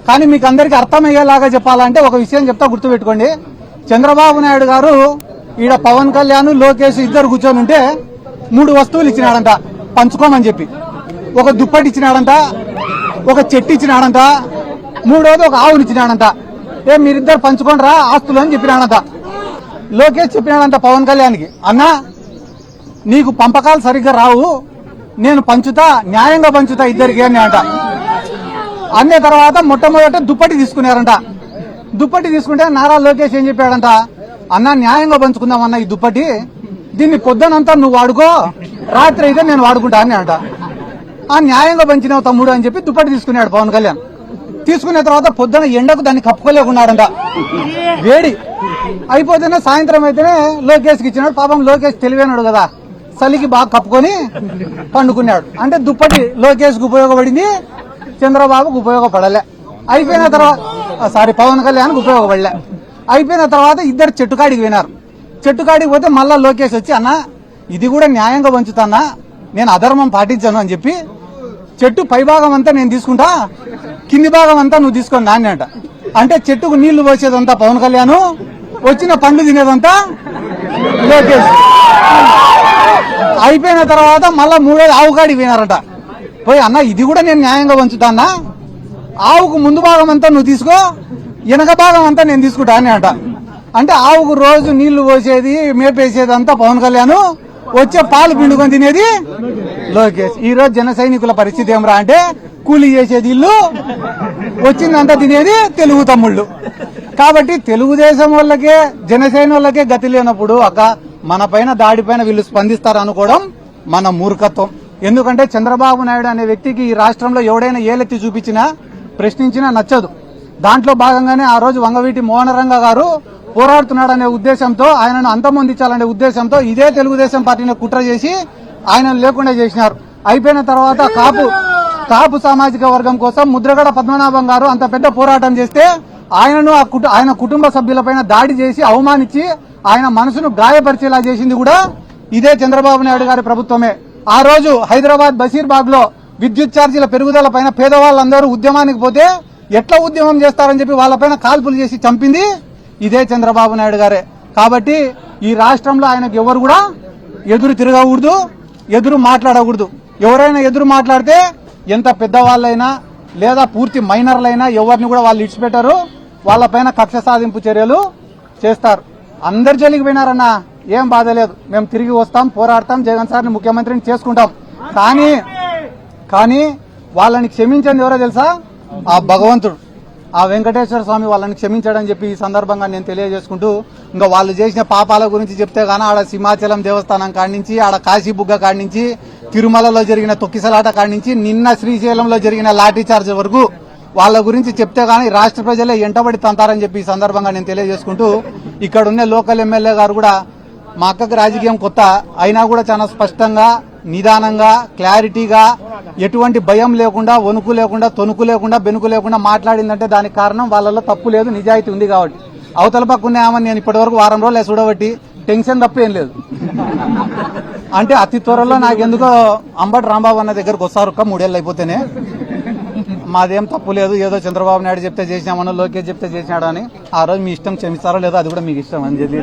కానీ మీకు అందరికీ అర్థమయ్యేలాగా చెప్పాలంటే ఒక విషయం చెప్తా, గుర్తుపెట్టుకోండి. చంద్రబాబు నాయుడు గారు ఈడ పవన్ కళ్యాణ్, లోకేష్ ఇద్దరు కూర్చొని ఉంటే 3 వస్తువులు ఇచ్చినాడంట పంచుకోమని చెప్పి. ఒక దుప్పటి ఇచ్చినాడంట, ఒక చెట్టు ఇచ్చినాడంట, 3వది ఒక ఆవుని ఇచ్చినాడంట. మీరిద్దరు పంచుకోండి రా ఆస్తులు అని చెప్పినాడంట. లోకేష్ చెప్పినాడంట పవన్ కళ్యాణ్కి, అన్నా నీకు పంపకాలు సరిగ్గా రావు, నేను పంచుతా, న్యాయంగా పంచుతా ఇద్దరికి అని అంట. అనే తర్వాత మొట్టమొదట దుప్పటి తీసుకున్నారంట. దుప్పటి తీసుకుంటే నారా లోకేష్ ఏం చెప్పాడంట, అన్న న్యాయంగా పంచుకుందామన్న ఈ దుప్పటి, దీన్ని పొద్దునంతా నువ్వు వాడుకో, రాత్రి అయితే నేను వాడుకుంటా అని అంట. ఆ న్యాయంగా పంచినావు తమ్ముడు అని చెప్పి దుప్పటి తీసుకున్నాడు పవన్ కళ్యాణ్. తీసుకున్న తర్వాత పొద్దున ఎండకు దాన్ని కప్పుకోలేకున్నాడంట, వేడి అయిపోతేనే సాయంత్రం అయితేనే లోకేష్కి ఇచ్చినాడు. పాపం లోకేష్ తెలివైనాడు కదా, చలికి బాగా కప్పుకొని పండుకున్నాడు. అంటే దుప్పటి లోకేష్కి ఉపయోగపడింది, చంద్రబాబుకు ఉపయోగపడలే. అయిపోయిన తర్వాత పవన్ కళ్యాణ్కి ఉపయోగపడలే. అయిపోయిన తర్వాత ఇద్దరు చెట్టుకాడికి వినారు. చెట్టుకాడికి పోతే మళ్ళా లోకేష్ వచ్చి, అన్న ఇది కూడా న్యాయంగా పంచుతానా, నేను అధర్మం పాటించాను అని చెప్పి, చెట్టు పై భాగం అంతా నేను తీసుకుంటా, కింది భాగం అంతా నువ్వు తీసుకొని నాన్న అంట. అంటే చెట్టుకు నీళ్లు పోసేదంతా పవన్ కళ్యాణ్, వచ్చిన పండ్లు తినేదంతా లోకేష్. అయిపోయిన తర్వాత మళ్ళా 3వ ఆవుకాడికి వినారట. పోయి, అన్న ఇది కూడా నేను న్యాయంగా పంచుతానా, ఆవుకు ముందు భాగం అంతా నువ్వు తీసుకో, వెనక భాగం అంతా నేను తీసుకుంటా అని అంట. అంటే ఆవుకు రోజు నీళ్లు పోసేది, మేపేసేది అంతా పవన్ కళ్యాణ్, వచ్చే పాలు పిండుకొని తినేది లోకేష్. ఈ రోజు జన సైనికుల పరిస్థితి ఏమరా అంటే, కూలీ చేసేది ఇల్లు, వచ్చిందంతా తినేది తెలుగు తమ్ముళ్ళు. కాబట్టి తెలుగుదేశం వాళ్ళకే, జనసేన వాళ్ళకే గతి లేనప్పుడు అక్క మన పైన దాడిపైన వీళ్ళు స్పందిస్తారు అనుకోవడం మన మూర్ఖత్వం. ఎందుకంటే చంద్రబాబు నాయుడు అనే వ్యక్తికి ఈ రాష్ట్రంలో ఎవడైనా ఏలెత్తి చూపించినా, ప్రశ్నించినా నచ్చదు. దాంట్లో భాగంగానే ఆ రోజు వంగవీటి మోహనరంగ గారు పోరాడుతున్నాడనే ఉద్దేశంతో, ఆయనను అంతమొందించాలనే ఉద్దేశంతో ఇదే తెలుగుదేశం పార్టీని కుట్ర చేసి ఆయనను లేకుండా చేసినారు. అయిపోయిన తర్వాత కాపు సామాజిక వర్గం కోసం ముద్రగడ పద్మనాభం గారు అంత పెద్ద పోరాటం చేస్తే ఆయనను ఆయన కుటుంబ సభ్యులపైన దాడి చేసి అవమానించి ఆయన మనసును గాయపరిచేలా చేసింది కూడా ఇదే చంద్రబాబు నాయుడు గారి ప్రభుత్వమే. ఆ రోజు హైదరాబాద్ బషీర్బాగ్ లో విద్యుత్ ఛార్జీల పెరుగుదల పైన పేదవాళ్ళందరూ ఉద్యమానికి పోతే ఎట్లా ఉద్యమం చేస్తారని చెప్పి వాళ్ళపైన కాల్పులు చేసి చంపింది ఇదే చంద్రబాబు నాయుడు గారే. కాబట్టి ఈ రాష్ట్రంలో ఆయనకు ఎవరు కూడా ఎదురు తిరగకూడదు, ఎదురు మాట్లాడకూడదు. ఎవరైనా ఎదురు మాట్లాడితే ఎంత పెద్దవాళ్ళైనా లేదా పూర్తి మైనర్లైనా ఎవరిని కూడా వాళ్ళు ఇడిచిపెట్టారు, వాళ్ళపైన కక్ష సాధింపు చర్యలు చేస్తారు. అందరు జైలుకి పోయినారన్నా ఏం బాధ లేదు, మేము తిరిగి వస్తాం, పోరాడతాం, జగన్ సార్ని ముఖ్యమంత్రిని చేసుకుంటాం. కానీ వాళ్ళని క్షమించింది ఎవరో తెలుసా? ఆ భగవంతుడు, ఆ వెంకటేశ్వర స్వామి వాళ్ళని క్షమించాడని చెప్పి ఈ సందర్భంగా నేను తెలియజేసుకుంటూ, ఇంకా వాళ్ళు చేసిన పాపాల గురించి చెప్తే గానీ ఆడ సింహాచలం దేవస్థానం కాడి నుంచి, ఆడ కాశీబుగ్గ కాడి నుంచి, తిరుమలలో జరిగిన తొక్కిసలాట కాడి నుంచి, నిన్న శ్రీశైలంలో జరిగిన లాఠీ చార్జ్ వరకు వాళ్ళ గురించి చెప్తే గానీ రాష్ట్ర ప్రజలే ఎంటబడి తంతారని చెప్పి ఈ సందర్భంగా నేను తెలియజేసుకుంటూ, ఇక్కడున్న లోకల్ ఎమ్మెల్యే గారు కూడా మా అక్కకు రాజకీయం కొత్త అయినా కూడా చాలా స్పష్టంగా, నిదానంగా, క్లారిటీగా, ఎటువంటి భయం లేకుండా, వణుకు లేకుండా, తొణుకు లేకుండా, బెనుకు లేకుండా మాట్లాడిందంటే దానికి కారణం వాళ్ళలో తప్పు లేదు, నిజాయితీ ఉంది కాబట్టి. అవతల పక్కనే ఆమెను నేను ఇప్పటి వరకు వారం రోజులు చూడబట్టి టెన్షన్ తప్ప ఏం లేదు. అంటే అతి త్వరలో నాకెందుకో అంబటి రాంబాబు అన్న దగ్గరకు వస్తారు 3 ఏళ్ళు అయిపోతేనే. మాదేం తప్పు లేదు, ఏదో చంద్రబాబు నాయుడు చెప్తే చేసినామనో, లోకేష్ చెప్తే చేసినాడు అని. ఆ రోజు మీ ఇష్టం, క్షమిస్తారో లేదో అది కూడా మీకు ఇష్టం అని చెప్పి